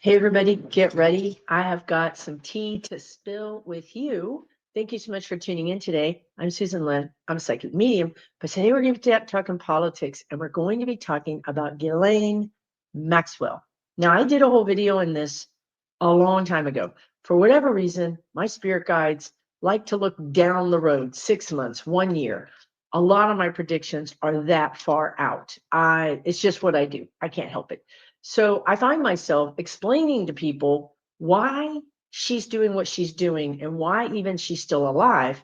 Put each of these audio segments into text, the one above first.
Hey, everybody, get ready. I have got some tea to spill with you. Thank you so much for tuning in today. I'm Susan Lynn. I'm a psychic medium, but today we're going to be talking politics, and we're going to be talking about Ghislaine Maxwell. Now, I did a whole video on this a long time ago. For whatever reason, my spirit guides like to look down the road 6 months, 1 year. A lot of my predictions are that far out. It's just what I do. I can't help it. So I find myself explaining to people why she's doing what she's doing and why even she's still alive,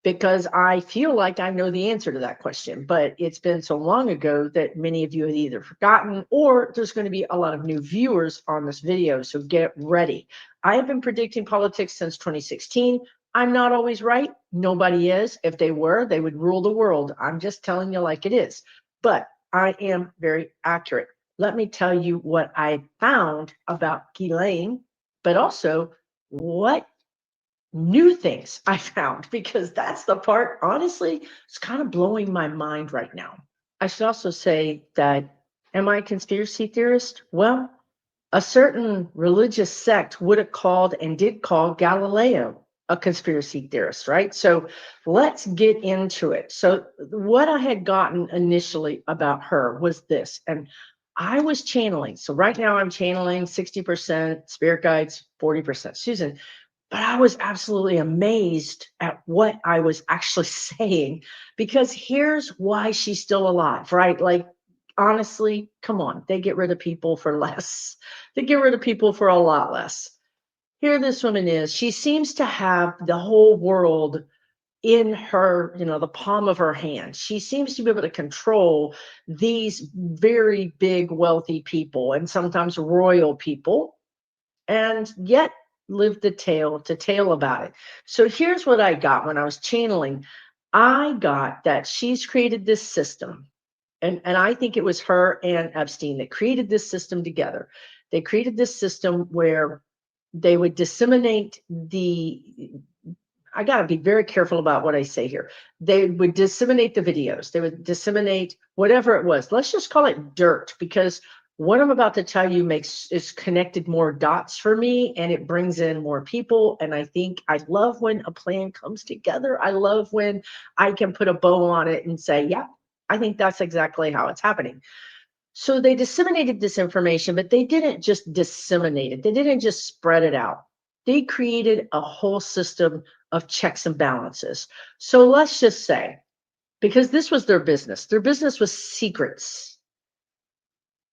because I feel like I know the answer to that question, but it's been so long ago that many of you have either forgotten or there's going to be a lot of new viewers on this video. So get ready. I have been predicting politics since 2016. I'm not always right. Nobody is. If they were, they would rule the world. I'm just telling you like it is. But I am very accurate. Let me tell you what I found about Ghislaine, but also what new things I found, because that's the part, honestly, it's kind of blowing my mind right now. I should also say that, am I a conspiracy theorist? Well, a certain religious sect would have called and did call Galileo a conspiracy theorist, right? So let's get into it. So what I had gotten initially about her was this, and I was channeling. So right now I'm channeling 60% spirit guides, 40% Susan. But I was absolutely amazed at what I was actually saying, because here's why she's still alive, right? Like, honestly, come on, they get rid of people for less. They get rid of people for a lot less. Here this woman is. She seems to have the whole world in her, the palm of her hand. She seems to be able to control these very big, wealthy people and sometimes royal people, and yet live the tale to tale about it. So here's what I got when I was channeling. I got that she's created this system, and I think it was her and Epstein that created this system together. They created this system where they would disseminate I got to be very careful about what I say here. They would disseminate the videos. They would disseminate whatever it was. Let's just call it dirt, because what I'm about to tell you is connected more dots for me, and it brings in more people. And I think I love when a plan comes together. I love when I can put a bow on it and say, yeah, I think that's exactly how it's happening. So they disseminated this information, but they didn't just disseminate it. They didn't just spread it out. They created a whole system of checks and balances. So let's just say, because this was their business was secrets.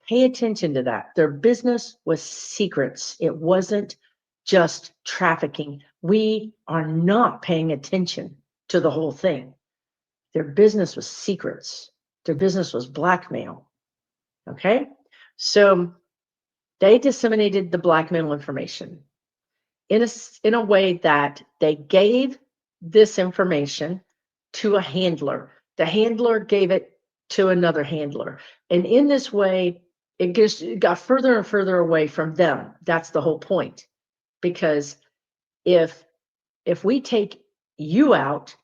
Pay attention to that. Their business was secrets. It wasn't just trafficking. We are not paying attention to the whole thing. Their business was secrets. Their business was blackmail. Okay? So they disseminated the blackmail information in a way that they gave this information to a handler. The handler gave it to another handler. And in this way, it got further and further away from them. That's the whole point. Because if we take you out,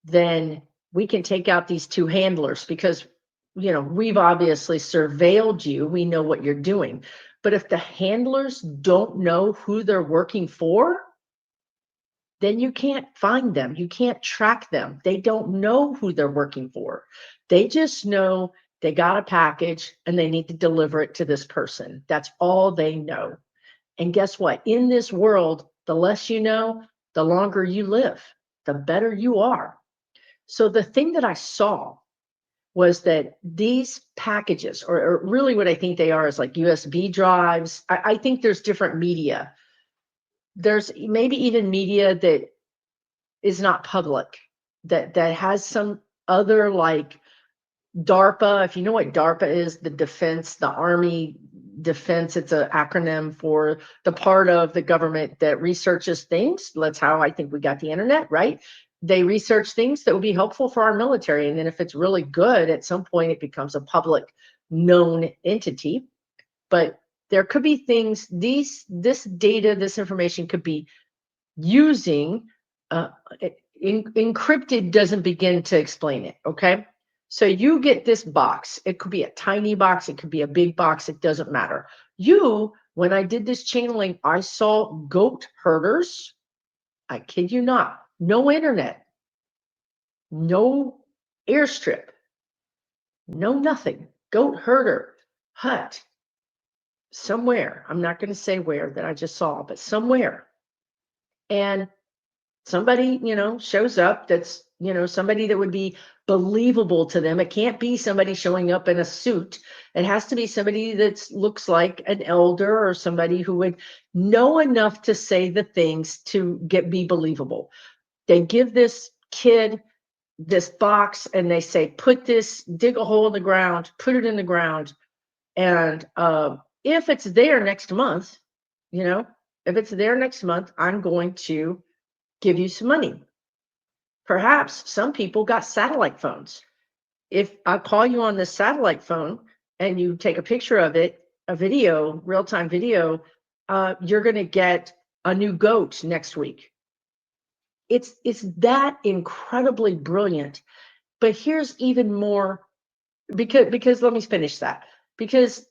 then we can take out these two handlers, because we've obviously surveilled you. We know what you're doing. But if the handlers don't know who they're working for, then you can't find them. You can't track them. They don't know who they're working for. They just know they got a package and they need to deliver it to this person. That's all they know. And guess what? In this world, the less you know, the longer you live, the better you are. So the thing that I saw was that these packages, or really what I think they are, is like USB drives. I think there's different media. There's maybe even media that is not public, that has some other, like DARPA. If you know what DARPA is, the Army Defense, it's an acronym for the part of the government that researches things. That's how I think we got the internet, right? They research things that would be helpful for our military. And then if it's really good, at some point it becomes a public known entity. But there could be things, this data, this information could be using, encrypted doesn't begin to explain it, okay? So you get this box. It could be a tiny box. It could be a big box. It doesn't matter. You When I did this channeling, I saw goat herders. I kid you not. No internet, no airstrip, no nothing. Goat herder hut somewhere. I'm not going to say where that I just saw, but somewhere. And somebody, shows up that's, somebody that would be believable to them. It can't be somebody showing up in a suit. It has to be somebody that looks like an elder or somebody who would know enough to say the things to be believable. They give this kid this box and they say, dig a hole in the ground, put it in the ground. And if it's there next month, if it's there next month, I'm going to give you some money. Perhaps some people got satellite phones. If I call you on this satellite phone and you take a picture of it, a video, real-time video, you're going to get a new goat next week. It's that incredibly brilliant. But here's even more, because let me finish that. Because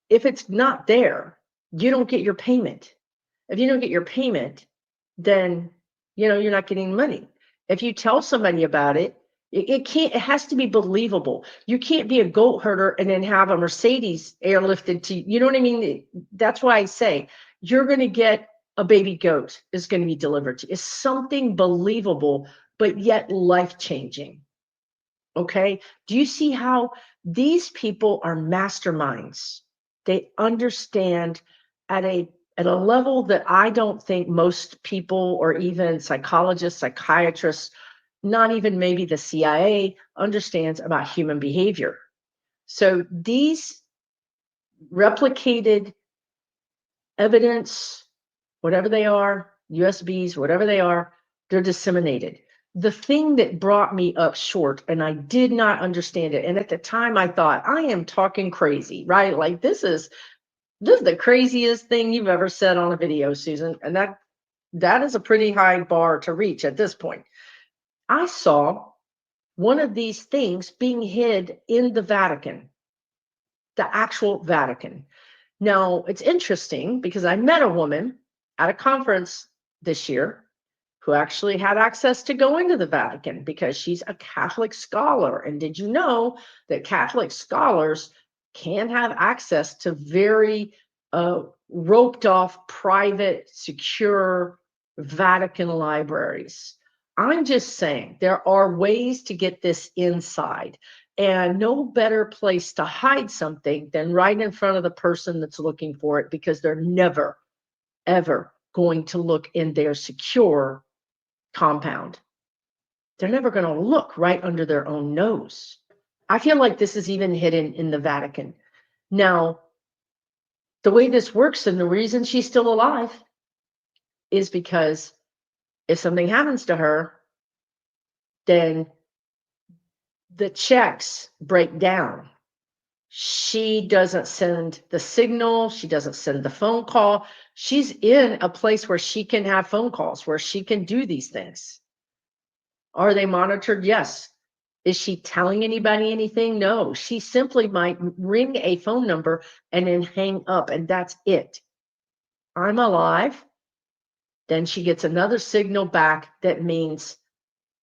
if it's not there, you don't get your payment. If you don't get your payment, then you're not getting money. If you tell somebody about it, it has to be believable. You can't be a goat herder and then have a Mercedes airlifted to you know what I mean? That's why I say you're going to get a baby goat is going to be delivered to you. It's something believable, but yet life-changing. Okay? Do you see how these people are masterminds? They understand at a level that I don't think most people or even psychologists, psychiatrists, not even maybe the CIA understands about human behavior. So these replicated evidence, whatever they are, USBs, whatever they are, they're disseminated. The thing that brought me up short, and I did not understand it, and at the time I thought, I am talking crazy, right? Like this is the craziest thing you've ever said on a video, Susan. And that is a pretty high bar to reach at this point. I saw one of these things being hid in the Vatican, the actual Vatican. Now, it's interesting because I met a woman at a conference this year who actually had access to go into the Vatican because she's a Catholic scholar. And did you know that Catholic scholars can have access to very roped off, private, secure Vatican libraries? I'm just saying there are ways to get this inside, and no better place to hide something than right in front of the person that's looking for it, because they're never, ever going to look in their secure compound. They're never going to look right under their own nose. I feel like this is even hidden in the Vatican. Now, the way this works and the reason she's still alive is because if something happens to her, then the checks break down. She doesn't send the signal. She doesn't send the phone call. She's in a place where she can have phone calls, where she can do these things. Are they monitored? Yes. Is she telling anybody anything? No. She simply might ring a phone number and then hang up, and that's it. I'm alive. Then she gets another signal back that means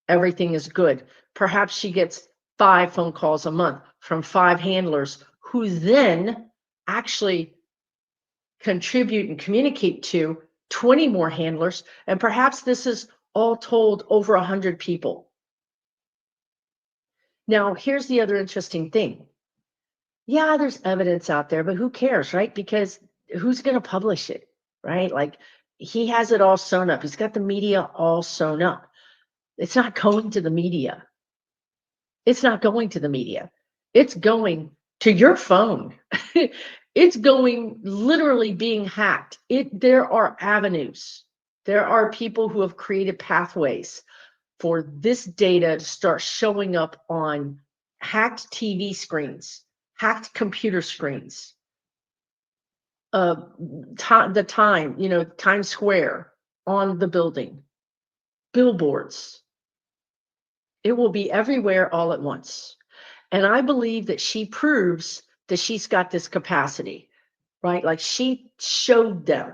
everything is good. Perhaps she gets 5 phone calls a month from 5 handlers who then actually contribute and communicate to 20 more handlers. And perhaps this is all told over 100 people. Now, here's the other interesting thing. Yeah, there's evidence out there, but who cares, right? Because who's going to publish it, right? Like he has it all sewn up. He's got the media all sewn up. It's not going to the media. It's not going to the media. It's going to your phone. It's going literally being hacked. There are avenues. There are people who have created pathways for this data to start showing up on hacked TV screens, hacked computer screens, the Times Square on the building, billboards. It will be everywhere all at once. And I believe that she proves that she's got this capacity. right? Like she showed them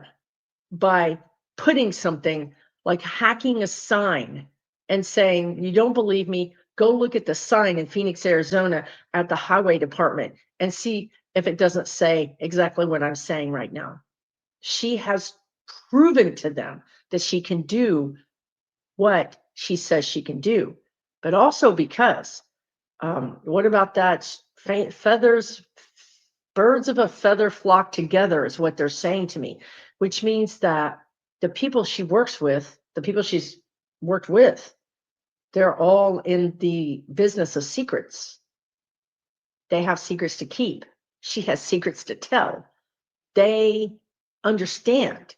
by putting something like hacking a sign and saying, you don't believe me, go look at the sign in Phoenix, Arizona at the highway department and see if it doesn't say exactly what I'm saying right now. She has proven to them that she can do what she says she can do, but also because what about that? Feathers, birds of a feather flock together is what they're saying to me, which means that the people she works with, the people she's worked with, they're all in the business of secrets. They have secrets to keep. She has secrets to tell. They understand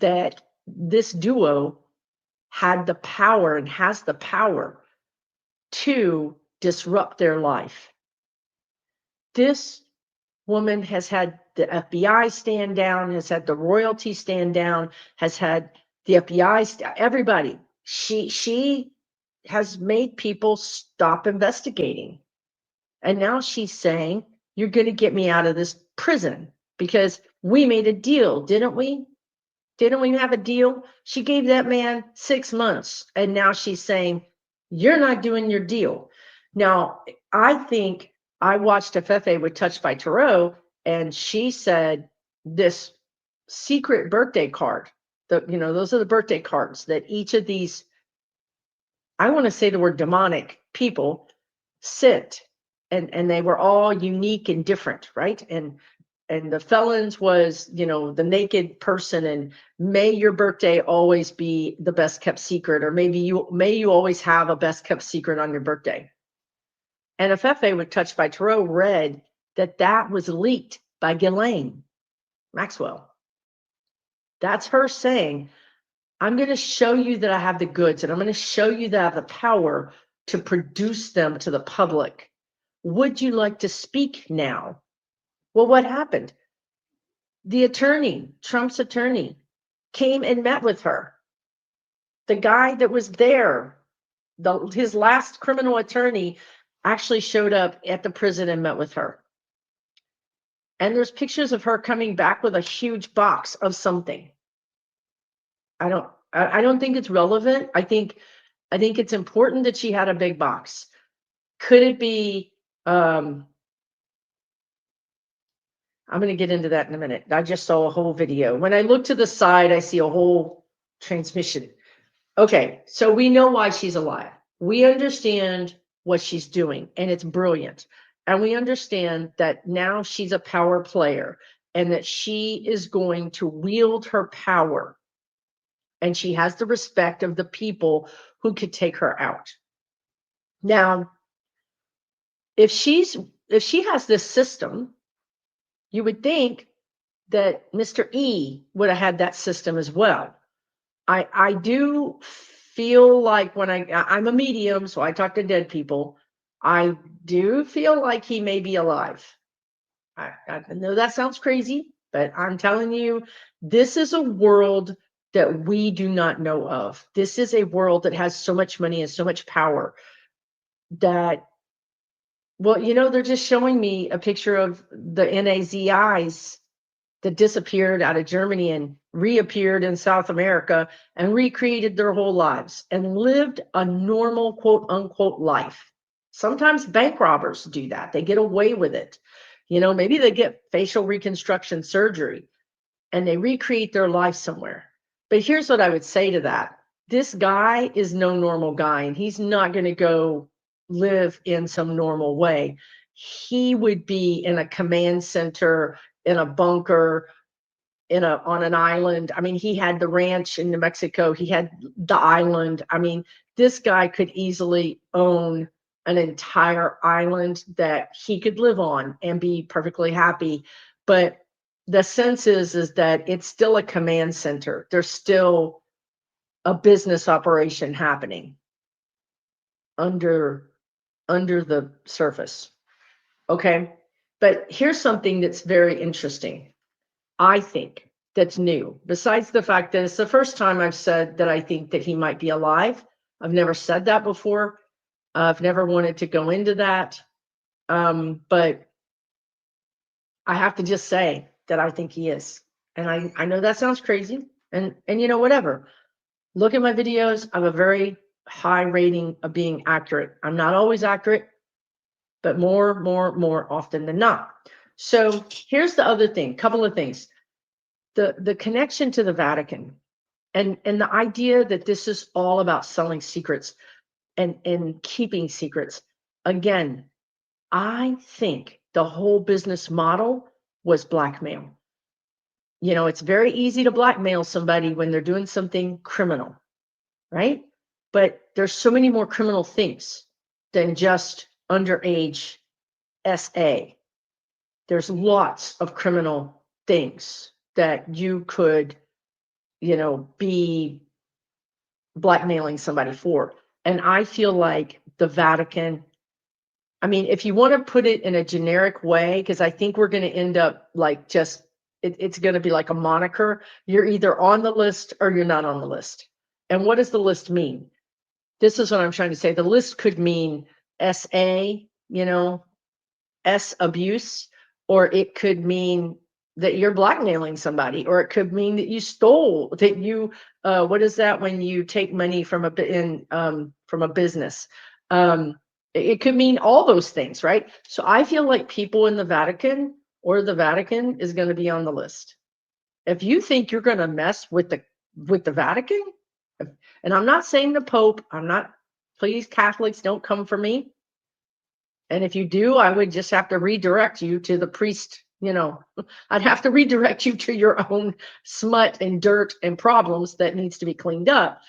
that this duo had the power and has the power to disrupt their life. This woman has had the FBI stand down, has had the royalty stand down, has had the FBI, everybody. She has made people stop investigating. And now she's saying, you're going to get me out of this prison because we made a deal, didn't we? Didn't we have a deal? She gave that man 6 months. And now she's saying, you're not doing your deal. Now, I think I watched Fefe with Touched by Tarot, and she said this secret birthday card. Those are the birthday cards that each of these, I want to say the word demonic people, sent. And they were all unique and different, right? And the felons was, the naked person, and may your birthday always be the best kept secret, or may you always have a best kept secret on your birthday. And Fefe with Touched by Tarot read that was leaked by Ghislaine Maxwell. That's her saying, I'm going to show you that I have the goods, and I'm going to show you that I have the power to produce them to the public. Would you like to speak now? Well, what happened? The attorney, Trump's attorney, came and met with her. The guy that was there, his last criminal attorney, actually showed up at the prison and met with her. And there's pictures of her coming back with a huge box of something. I don't think it's relevant. I think it's important that she had a big box. Could it be I'm going to get into that in a minute. I just saw a whole video. When I look to the side, I see a whole transmission. Okay, so we know why she's alive. We understand what she's doing, and it's brilliant. And we understand that now she's a power player, and that she is going to wield her power. And she has the respect of the people who could take her out. Now, if she has this system, you would think that Mr. E would have had that system as well. I do feel like when I'm a medium, so I talk to dead people, I do feel like he may be alive. I know that sounds crazy, but I'm telling you, this is a world that we do not know of. This is a world that has so much money and so much power that, well, they're just showing me a picture of the NAZIs that disappeared out of Germany and reappeared in South America and recreated their whole lives and lived a normal, quote unquote, life. Sometimes bank robbers do that. They get away with it. Maybe they get facial reconstruction surgery and they recreate their life somewhere. But here's what I would say to that. This guy is no normal guy, and he's not going to go live in some normal way. He would be in a command center, in a bunker, on an island. I mean, he had the ranch in New Mexico. He had the island. I mean, this guy could easily own an entire island that he could live on and be perfectly happy. But the sense is that it's still a command center. There's still a business operation happening under the surface. Okay. But here's something that's very interesting. I think that's new. Besides the fact that it's the first time I've said that I think that he might be alive. I've never said that before. I've never wanted to go into that. But I have to just say that I think he is. And I know that sounds crazy. And you know, whatever. Look at my videos. I have a very high rating of being accurate. I'm not always accurate, but more often than not. So here's the other thing, couple of things. The connection to the Vatican and the idea that this is all about selling secrets and keeping secrets. Again, I think the whole business model was blackmail. You know, it's very easy to blackmail somebody when they're doing something criminal, right? But there's so many more criminal things than just underage SA. There's lots of criminal things that you could, you know, be blackmailing somebody for. And I feel like the Vatican, I mean, if you want to put it in a generic way, because I think we're going to end up like just, it's going to be like a moniker. You're either on the list or you're not on the list. And what does the list mean? This is what I'm trying to say. The list could mean SA, you know, S abuse, or it could mean that you're blackmailing somebody, or it could mean that you stole, that you, what is that when you take money from a business? It could mean all those things, right? So I feel like people in the Vatican or the Vatican is going to be on the list. If you think you're going to mess with the Vatican, and I'm not saying the Pope, I'm not, please Catholics don't come for me. And if you do, I would just have to redirect you to the priest, you know, I'd have to redirect you to your own smut and dirt and problems that needs to be cleaned up.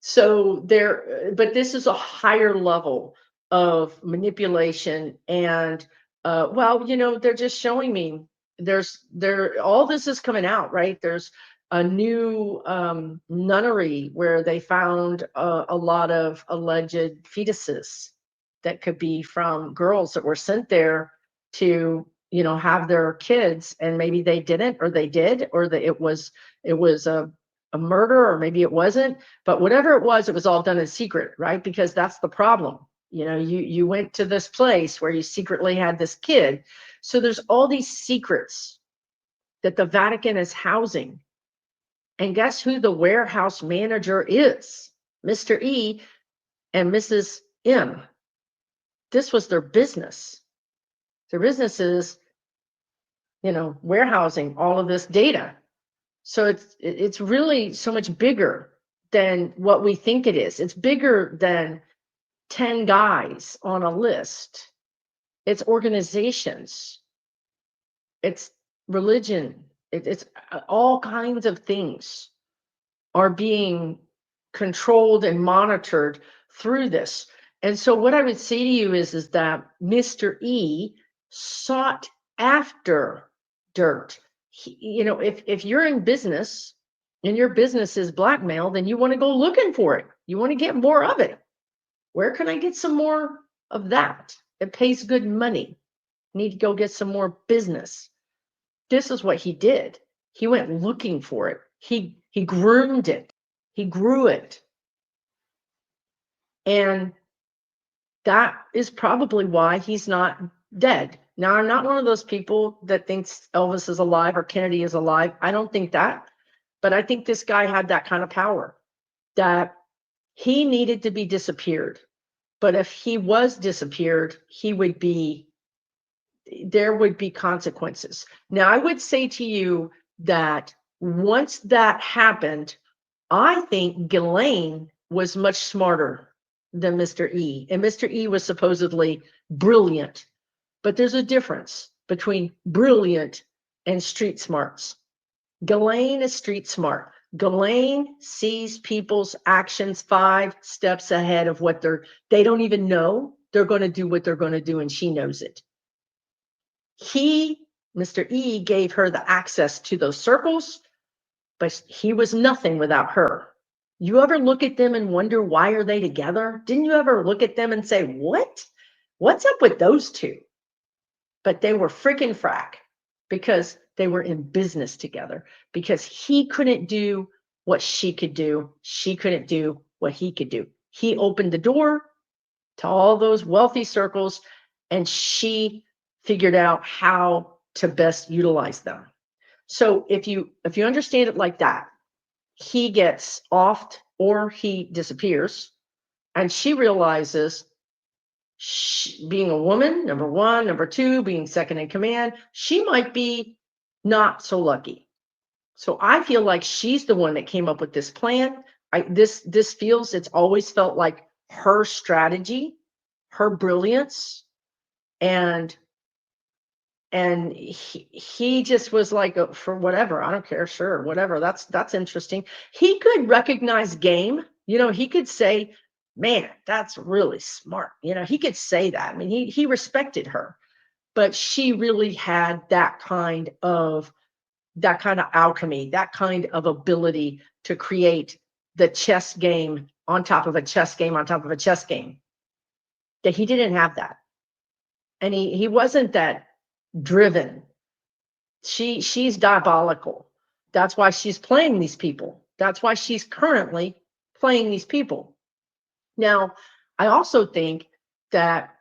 So there, but this is a higher level of manipulation. And well, you know, they're just showing me all this is coming out, right? There's a new nunnery where they found a lot of alleged fetuses that could be from girls that were sent there to, you know, have their kids, and maybe they didn't, or they did, or that it was a murder, or maybe it wasn't. But whatever it was all done in secret, right? Because that's the problem. You know, you went to this place where you secretly had this kid. So there's all these secrets that the Vatican is housing. And guess who the warehouse manager is? Mr. E and Mrs. M. This was their business. Their business is, you know, warehousing all of this data. So it's really so much bigger than what we think it is. It's bigger than 10 guys on a list. It's organizations. It's religion. It's all kinds of things are being controlled and monitored through this. And so what I would say to you is that Mr. E sought after dirt. You know, if you're in business and your business is blackmail, then you want to go looking for it. You want to get more of it. Where can I get some more of that? It pays good money. Need to go get some more business. This is what he did. He went looking for it. He groomed it. He grew it. And that is probably why he's not dead. Now, I'm not one of those people that thinks Elvis is alive or Kennedy is alive. I don't think that. But I think this guy had that kind of power, that he needed to be disappeared. But if he was disappeared, there would be consequences. Now, I would say to you that once that happened, I think Ghislaine was much smarter than Mr. E. And Mr. E was supposedly brilliant. But there's a difference between brilliant and street smarts. Ghislaine is street smart. Ghislaine sees people's actions 5 steps ahead of what they don't even know they're going to do what they're going to do, and she knows it. Mr. E, gave her the access to those circles, but he was nothing without her. You ever look at them and wonder, why are they together? Didn't you ever look at them and say, what's up with those two? But they were freaking frack because they were in business together, because he couldn't do what she could do. She couldn't do what he could do. He opened the door to all those wealthy circles, and she figured out how to best utilize them. So if you understand it like that, he gets offed or he disappears, and she realizes being a woman, number one, number two, being second in command, she might be not so lucky. So I feel like she's the one that came up with this plan. This feels, it's always felt like her strategy, her brilliance, and he just was like, for whatever, I don't care, sure, whatever, that's interesting. He could recognize game, he could say, man, that's really smart, he could say that. I mean, he respected her, but she really had that kind of alchemy, that kind of ability to create the chess game on top of a chess game on top of a chess game, that he didn't have that. And he wasn't that driven. She's diabolical. That's why she's playing these people. That's why she's currently playing these people. Now, I also think that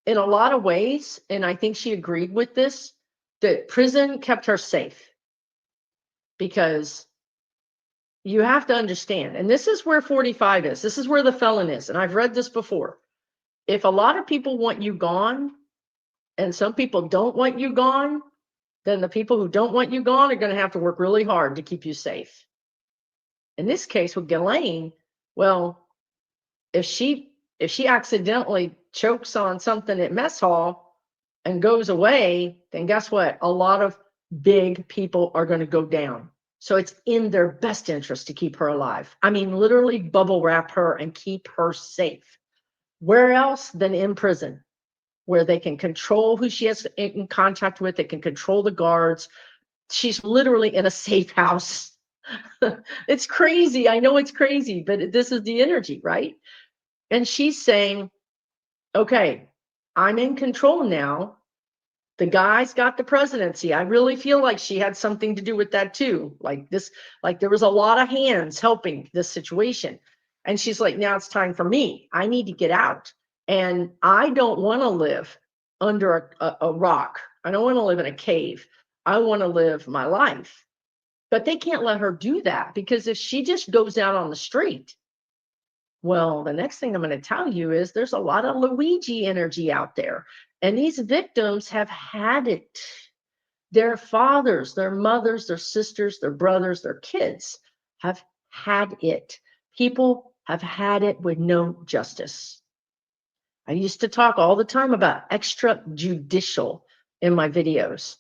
in a lot of ways, and I think she agreed with this, that prison kept her safe. Because you have to understand, and this is where 45 is, this is where the felon is, and I've read this before. If a lot of people want you gone, and some people don't want you gone, then the people who don't want you gone are going to have to work really hard to keep you safe. In this case with Ghislaine, well, if she accidentally chokes on something at mess hall and goes away, then guess what? A lot of big people are going to go down. So it's in their best interest to keep her alive. I mean, literally bubble wrap her and keep her safe. Where else than in prison, where they can control who she has in contact with, they can control the guards. She's literally in a safe house. It's crazy. I know it's crazy, but this is the energy, right? And she's saying, okay, I'm in control now. The guy's got the presidency. I really feel like she had something to do with that too. Like there was a lot of hands helping this situation. And she's like, now it's time for me. I need to get out. And I don't want to live under a rock. I don't want to live in a cave. I want to live my life. But they can't let her do that, because if she just goes out on the street, well, the next thing I'm going to tell you is there's a lot of Luigi energy out there. And these victims have had it. Their fathers, their mothers, their sisters, their brothers, their kids have had it. People have had it with no justice. I used to talk all the time about extrajudicial in my videos.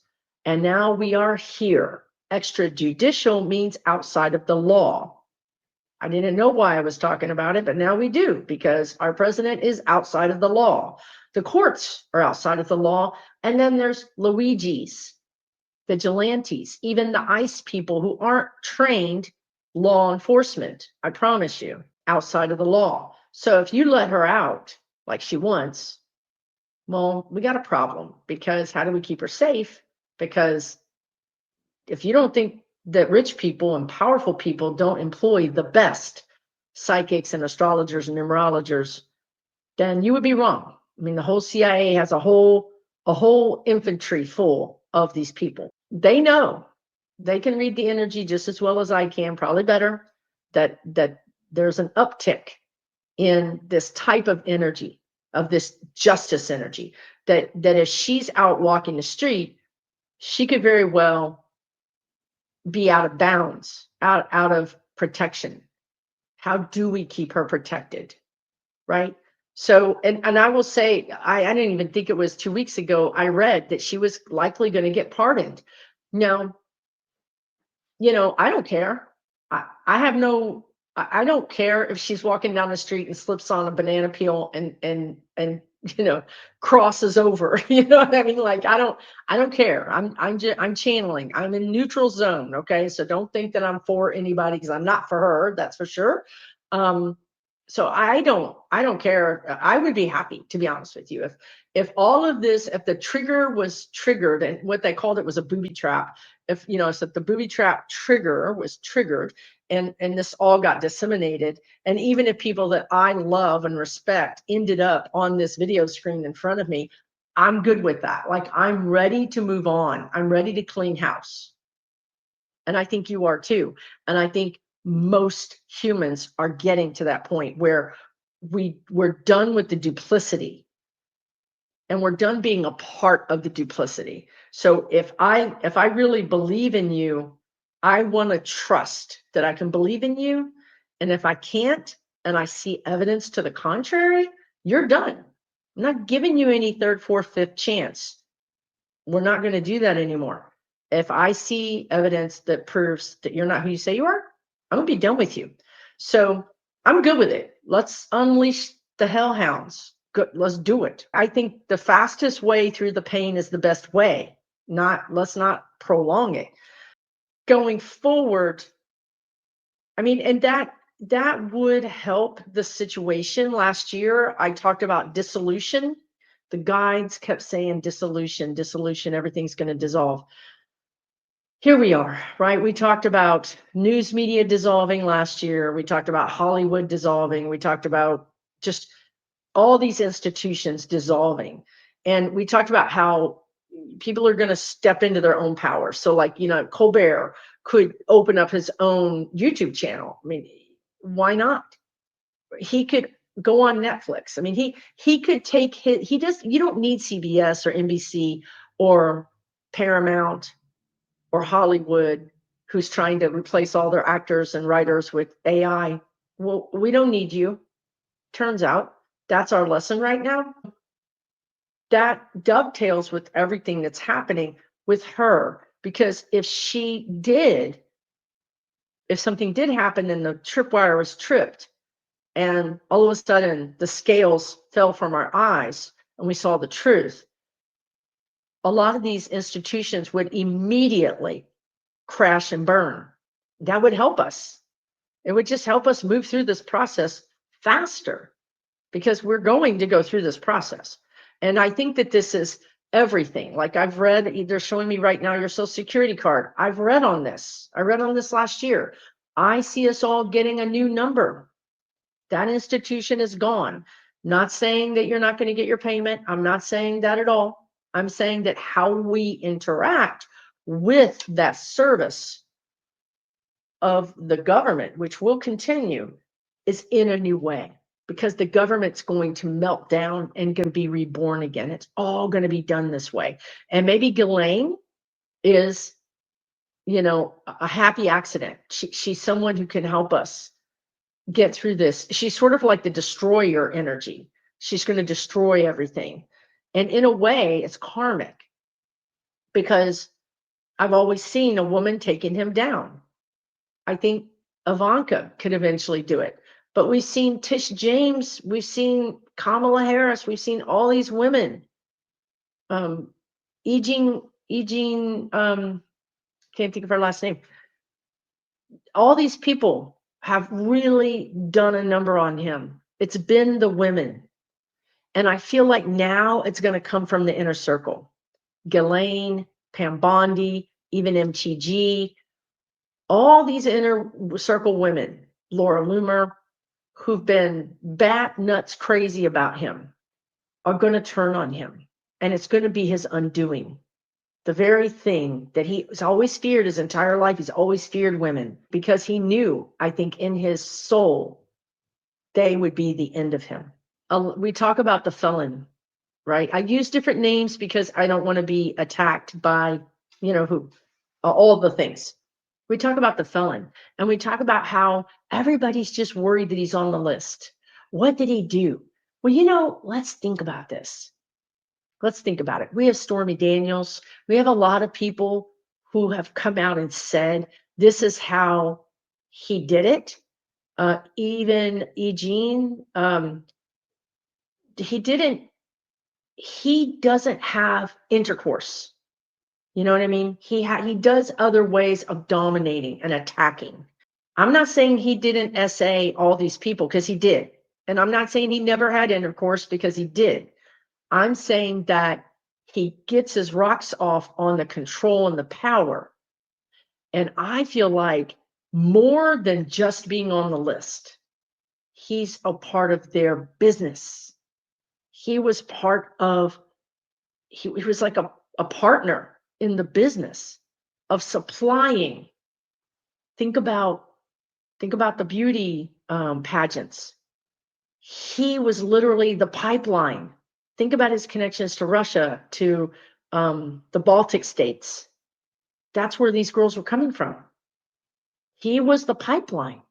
And now we are here. Extrajudicial means outside of the law. I didn't know why I was talking about it, but now we do, because our president is outside of the law. The courts are outside of the law. And then there's Luigi's, vigilantes, even the ICE people who aren't trained law enforcement, I promise you, outside of the law. So if you let her out like she wants, well, we got a problem, because how do we keep her safe? Because if you don't think that rich people and powerful people don't employ the best psychics and astrologers and numerologers, then you would be wrong. I mean, the whole CIA has a whole infantry full of these people. They know, they can read the energy just as well as I can, probably better, that there's an uptick in this type of energy, of this justice energy, that as she's out walking the street, she could very well be out of bounds, out of protection. How do we keep her protected, right? So, and I will say, I didn't even think it was 2 weeks ago, I read that she was likely going to get pardoned. Now, I don't care. I don't care if she's walking down the street and slips on a banana peel and crosses over. You know what I mean? Like, I don't care. I'm channeling. I'm in neutral zone. Okay. So don't think that I'm for anybody, because I'm not for her. That's for sure. So I don't care. I would be happy, to be honest with you, if all of this, if the trigger was triggered, and what they called it was a booby trap, if the booby trap trigger was triggered, and this all got disseminated, and even if people that I love and respect ended up on this video screen in front of me, I'm good with that. Like, I'm ready to move on. I'm ready to clean house. And I think you are too. And I think most humans are getting to that point where we're done with the duplicity, and we're done being a part of the duplicity. So if I really believe in you, I want to trust that I can believe in you. And if I can't, and I see evidence to the contrary, you're done. I'm not giving you any third, fourth, fifth chance. We're not going to do that anymore. If I see evidence that proves that you're not who you say you are, I'm going to be done with you. So I'm good with it. Let's unleash the hellhounds. Good. Let's do it. I think the fastest way through the pain is the best way. Let's not prolong it. Going forward, I mean, and that would help the situation. Last year, I talked about dissolution. The guides kept saying dissolution, dissolution, everything's going to dissolve. Here we are, right? We talked about news media dissolving last year. We talked about Hollywood dissolving. We talked about just all these institutions dissolving. And we talked about how people are going to step into their own power. So, like, Colbert could open up his own YouTube channel. I mean, why not? He could go on Netflix. I mean, he could take you don't need CBS or NBC or Paramount or Hollywood, who's trying to replace all their actors and writers with AI. Well, we don't need you. Turns out that's our lesson right now. That dovetails with everything that's happening with her, because if something did happen and the tripwire was tripped, and all of a sudden the scales fell from our eyes and we saw the truth, a lot of these institutions would immediately crash and burn. That would help us. It would just help us move through this process faster, because we're going to go through this process. And I think that this is everything. Like, I've read, they're showing me right now your social security card. I've read on this. I read on this last year. I see us all getting a new number. That institution is gone. Not saying that you're not going to get your payment. I'm not saying that at all. I'm saying that how we interact with that service of the government, which will continue, is in a new way, because the government's going to melt down and going to be reborn again. It's all going to be done this way. And maybe Ghislaine is, a happy accident. She's someone who can help us get through this. She's sort of like the destroyer energy. She's going to destroy everything. And in a way, it's karmic, because I've always seen a woman taking him down. I think Ivanka could eventually do it. But we've seen Tish James, we've seen Kamala Harris, we've seen all these women. Eugene, can't think of her last name. All these people have really done a number on him. It's been the women. And I feel like now it's going to come from the inner circle. Ghislaine, Pam Bondi, even MTG, all these inner circle women, Laura Loomer, who've been bat nuts crazy about him, are going to turn on him. And it's going to be his undoing. The very thing that he's always feared his entire life. He's always feared women, because he knew, I think, in his soul, they would be the end of him. We talk about the felon, right? I use different names because I don't want to be attacked by, all the things. We talk about the felon, and we talk about how everybody's just worried that he's on the list. What did he do? Well, let's think about this. Let's think about it. We have Stormy Daniels. We have a lot of people who have come out and said, this is how he did it. Even Eugene, he doesn't have intercourse. You know what I mean? He does other ways of dominating and attacking. I'm not saying he didn't essay all these people, because he did. And I'm not saying he never had intercourse, because he did. I'm saying that he gets his rocks off on the control and the power. And I feel like more than just being on the list, he's a part of their business. He was part of he was like a partner in the business of supplying. Think about the beauty pageants. He was literally the pipeline. Think about his connections to Russia, to the Baltic states. That's where these girls were coming from. He was the pipeline.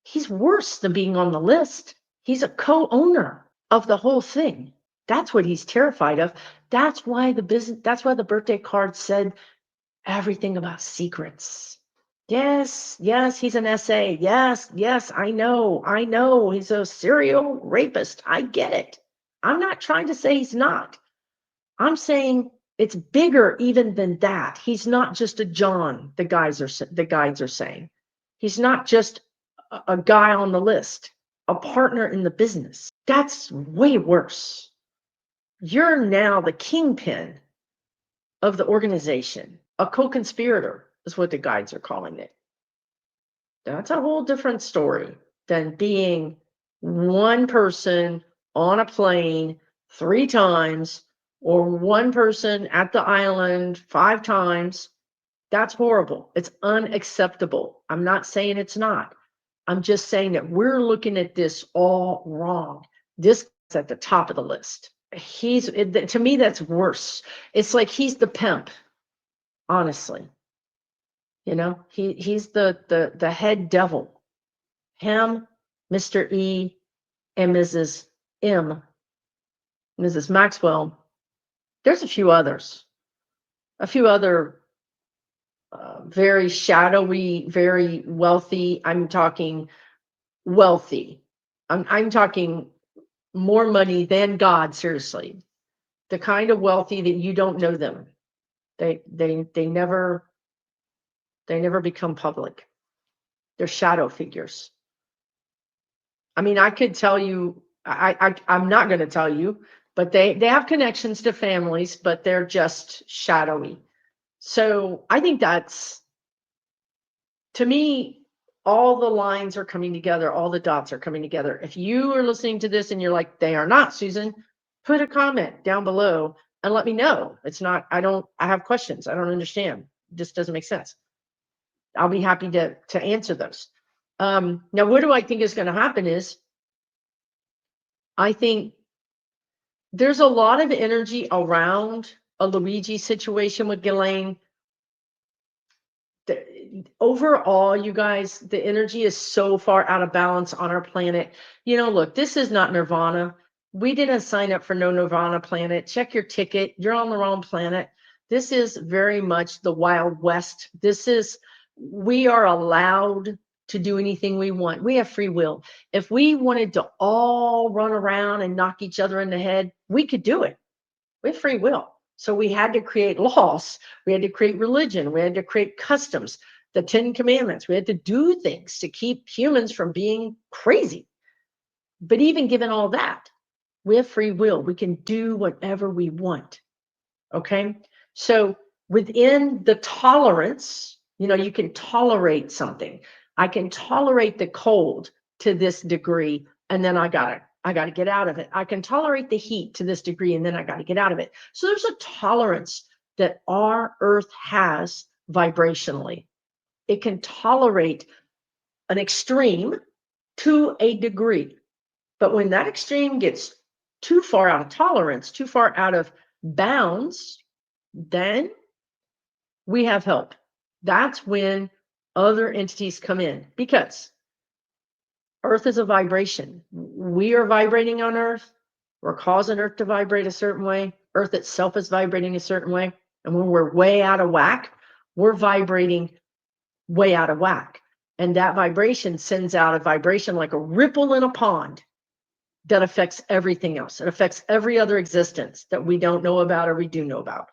He's worse than being on the list. He's a co-owner of the whole thing. That's what he's terrified of. That's why the birthday card said everything about secrets. Yes, he's an SA. Yes, I know. He's a serial rapist. I get it. I'm not trying to say he's not. I'm saying it's bigger even than that. He's not just a John, the guides are saying. He's not just a guy on the list, a partner in the business. That's way worse. You're now the kingpin of the organization. A co-conspirator is what the guides are calling it. That's a whole different story than being one person on a plane 3 times or one person at the island 5 times. That's horrible. It's unacceptable. I'm not saying it's not. I'm just saying that we're looking at this all wrong. This is at the top of the list. To me, that's worse. It's like he's the pimp, honestly. You know, he's the head devil. Him, Mr. E, and Mrs. M, Mrs. Maxwell. There's a few others. A few other very shadowy, very wealthy. I'm talking wealthy. I'm talking more money than God, seriously. The kind of wealthy that you don't know them. They never become public. They're shadow figures. I mean, I could tell you, I'm not going to tell you, but they have connections to families, but they're just shadowy. So I think that's, to me, all the lines are coming together, all the dots are coming together. If you are listening to this and you're like, they are not, Susan, put a comment down below and let me know. It's not, I have questions. I don't understand. This doesn't make sense. I'll be happy to answer those. Now, what do I think is going to happen is, I think there's a lot of energy around a Luigi situation with Ghislaine. Overall, you guys, the energy is so far out of balance on our planet. You know, look, this is not Nirvana. We didn't sign up for no Nirvana planet. Check your ticket. You're on the wrong planet. This is very much the Wild West. We are allowed to do anything we want. We have free will. If we wanted to all run around and knock each other in the head, we could do it. We have free will. So we had to create laws. We had to create religion. We had to create customs, the 10 commandments. We had to do things to keep humans from being crazy. But even given all that, we have free will. We can do whatever we want. Okay. So within the tolerance, you can tolerate something. I can tolerate the cold to this degree, and then I got to get out of it. I can tolerate the heat to this degree, and then I got to get out of it. So there's a tolerance that our Earth has vibrationally. It can tolerate an extreme to a degree. But when that extreme gets too far out of tolerance, too far out of bounds, then we have help. That's when other entities come in, because Earth is a vibration. We are vibrating on Earth. We're causing Earth to vibrate a certain way. Earth itself is vibrating a certain way. And when we're way out of whack, we're vibrating way out of whack. And that vibration sends out a vibration like a ripple in a pond that affects everything else. It affects every other existence that we don't know about or we do know about.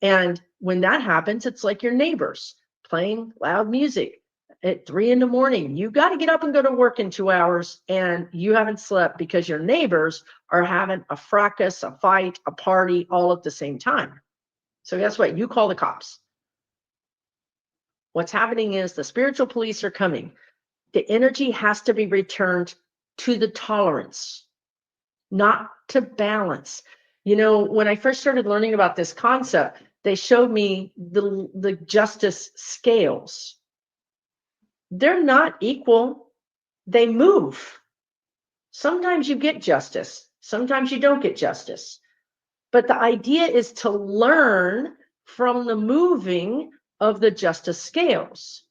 And when that happens, it's like your neighbors playing loud music at 3 a.m. You got to get up and go to work in 2 hours, and you haven't slept because your neighbors are having a fracas, a fight, a party all at the same time. So guess what? You call the cops. What's happening is the spiritual police are coming. The energy has to be returned to the tolerance, not to balance. You know, when I first started learning about this concept, they showed me the justice scales. They're not equal. They move. Sometimes you get justice. Sometimes you don't get justice. But the idea is to learn from the moving of the justice scales.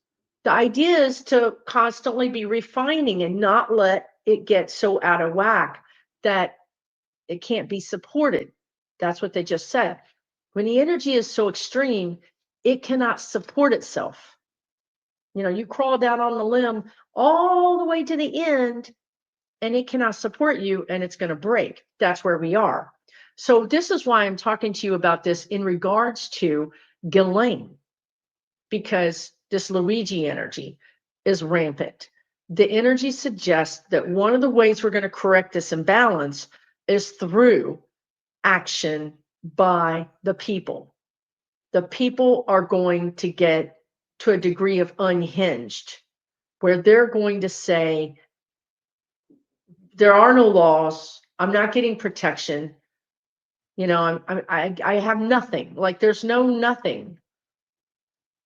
The idea is to constantly be refining and not let it get so out of whack that it can't be supported. That's what they just said. When the energy is so extreme, it cannot support itself. You know, you crawl down on the limb all the way to the end and it cannot support you and it's going to break. That's where we are. So this is why I'm talking to you about this in regards to Ghislaine, because this Luigi energy is rampant. The energy suggests that one of the ways we're going to correct this imbalance is through action by the people. The people are going to get to a degree of unhinged, where they're going to say, there are no laws. I'm not getting protection. You know, I have nothing. Like there's no nothing.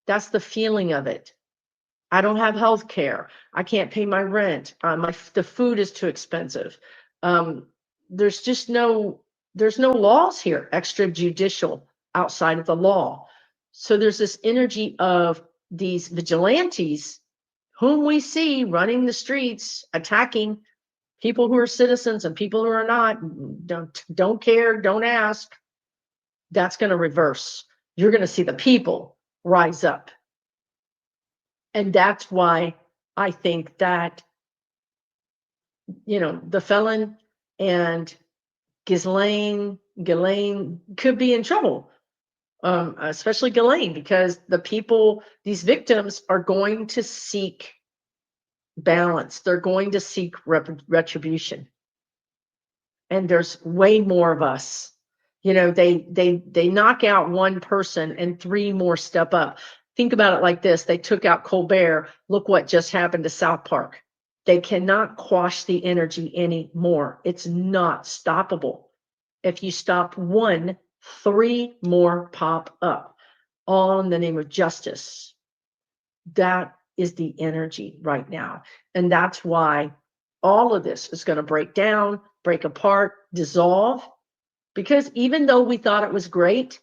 That's the feeling of it. I don't have health care. I can't pay my rent. The food is too expensive. There's just there's no laws here, extrajudicial, outside of the law. So there's this energy of these vigilantes whom we see running the streets, attacking people who are citizens and people who are not. Don't care, don't ask. That's going to reverse. You're going to see the people rise up. And that's why I think that, you know, the felon and Ghislaine could be in trouble, especially Ghislaine, because the people, these victims, are going to seek balance. They're going to seek retribution. And there's way more of us. You know, they knock out one person and three more step up. Think about it like this. They took out Colbert. Look what just happened to South Park. They cannot quash the energy anymore. It's not stoppable. If you stop one, three more pop up, all in the name of justice. That is the energy right now. And that's why all of this is going to break down, break apart, dissolve. Because even though we thought it was great,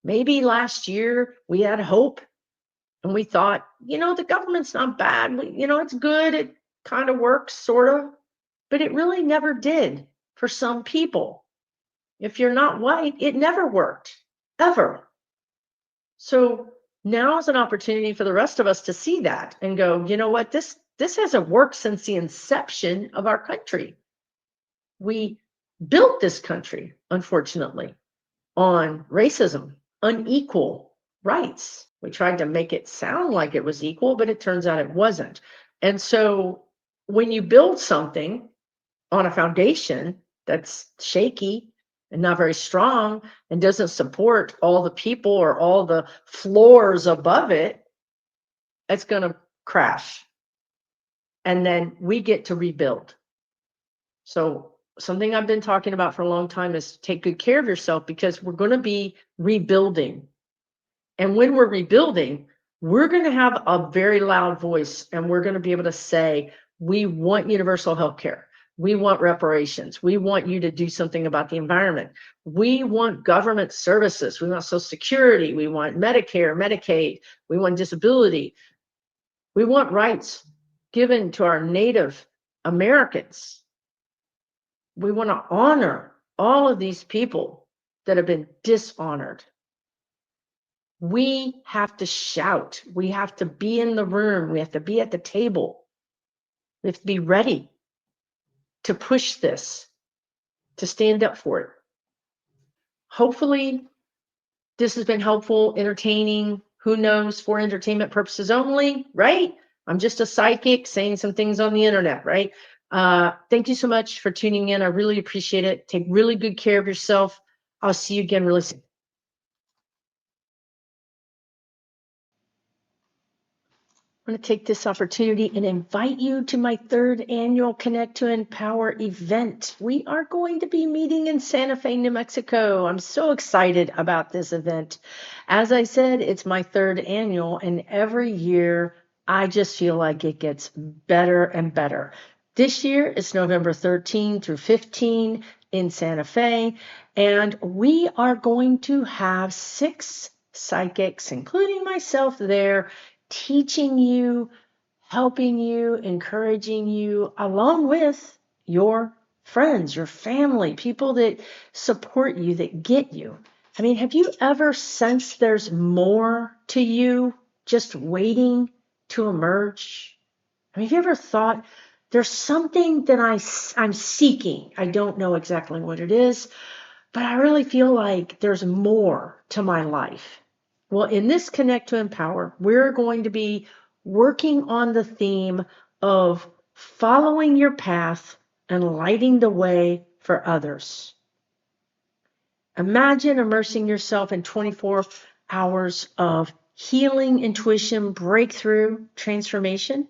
maybe last year we had hope and we thought, you know, the government's not bad. You know, it's good. It kind of works, sort of. But it really never did for some people. If you're not white, it never worked, ever. So now is an opportunity for the rest of us to see that and go, you know what, this hasn't worked since the inception of our country. We built this country, unfortunately, on racism, unequal rights. We tried to make it sound like it was equal, but it turns out it wasn't. And so when you build something on a foundation that's shaky and not very strong and doesn't support all the people or all the floors above it, it's going to crash. And then we get to rebuild. So something I've been talking about for a long time is take good care of yourself, because we're going to be rebuilding. And when we're rebuilding, we're going to have a very loud voice, and we're going to be able to say, we want universal health care. We want reparations. We want you to do something about the environment. We want government services. We want Social Security. We want Medicare, Medicaid. We want disability. We want rights given to our Native Americans. We want to honor all of these people that have been dishonored. We have to shout. We have to be in the room. We have to be at the table. We have to be ready to push this, to stand up for it. Hopefully, this has been helpful, entertaining, who knows, for entertainment purposes only, right? I'm just a psychic saying some things on the internet, right? Thank you so much for tuning in. I really appreciate it. Take really good care of yourself. I'll see you again really soon. I'm going to take this opportunity and invite you to my 3rd annual Connect to Empower event. We are going to be meeting in Santa Fe, New Mexico. I'm so excited about this event. As I said, it's my 3rd annual, and every year I just feel like it gets better and better. This year it's November 13 through 15 in Santa Fe, and we are going to have 6 psychics, including myself, there teaching you, helping you, encouraging you, along with your friends, your family, people that support you, that get you. I mean, have you ever sensed there's more to you just waiting to emerge? I mean, have you ever thought there's something that I'm seeking? I don't know exactly what it is, but I really feel like there's more to my life. Well, in this Connect to Empower, we're going to be working on the theme of following your path and lighting the way for others. Imagine immersing yourself in 24 hours of healing, intuition, breakthrough, transformation,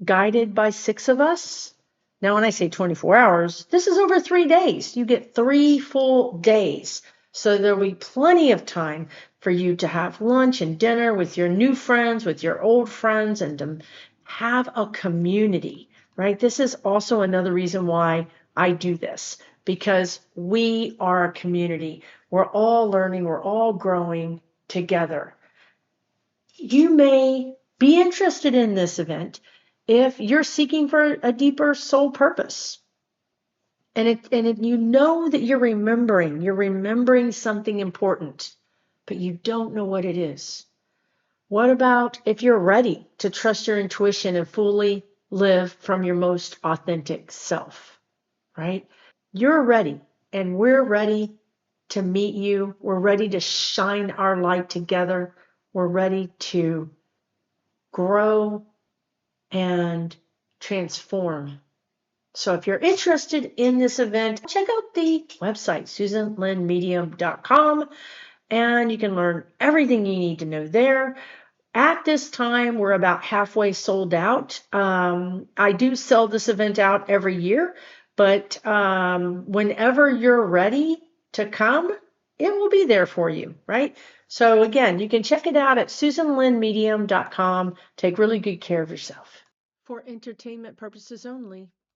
guided by 6 of us. Now, when I say 24 hours, this is over 3 days. You get 3 full days. So there'll be plenty of time for you to have lunch and dinner with your new friends, with your old friends, and to have a community, right? This is also another reason why I do this, because we are a community. We're all learning, we're all growing together. You may be interested in this event if you're seeking for a deeper soul purpose. And you know that you're remembering something important, but you don't know what it is. What about if you're ready to trust your intuition and fully live from your most authentic self, right? You're ready, and we're ready to meet you. We're ready to shine our light together. We're ready to grow and transform. So if you're interested in this event, check out the website, susanlynnmedium.com, and you can learn everything you need to know there. At this time, we're about halfway sold out. I do sell this event out every year, but whenever you're ready to come, it will be there for you, right? So again, you can check it out at susanlynnmedium.com. Take really good care of yourself. For entertainment purposes only.